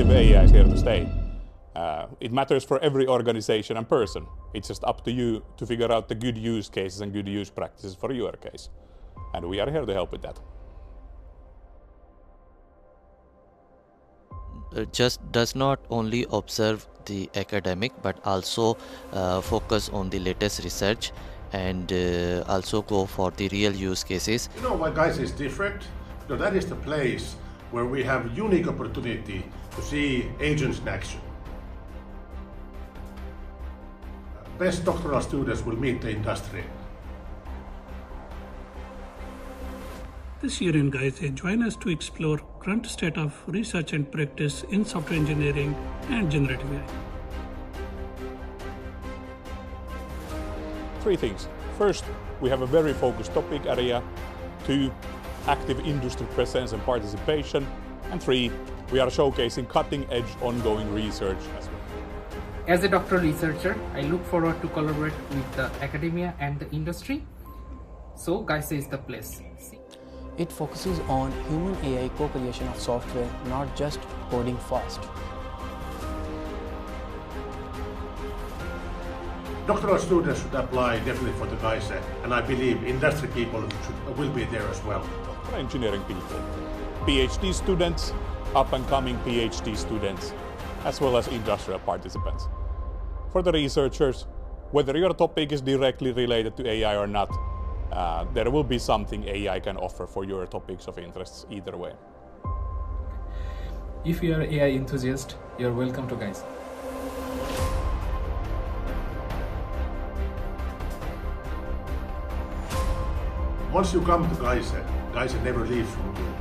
generative AI is here to stay. It matters for every organization and person. It's just up to you to figure out the good use cases and good use practices for your case. And we are here to help with that. Just does not only observe the academic, but also focus on the latest research and also go for the real use cases. You know why GAISE is different? Because that is the place where we have unique opportunity to see agents in action. Best doctoral students will meet the industry. This year in GAISE, join us to explore current state of research and practice in software engineering and generative AI. Three things. First, we have a very focused topic area. 2, active industry presence and participation. And 3, we are showcasing cutting-edge ongoing research as well. As a doctoral researcher, I look forward to collaborate with the academia and the industry. So GAISE is the place. It focuses on human-AI co-creation of software, not just coding fast. Doctoral students should apply definitely for the GAISE, and I believe industry people will be there as well. Engineering people, PhD students, up-and-coming PhD students, as well as industrial participants. For the researchers, whether your topic is directly related to AI or not, there will be something AI can offer for your topics of interest either way. If you are an AI enthusiast, you are welcome to GAISE. Once you come to GAISE, GAISE never leaves from you.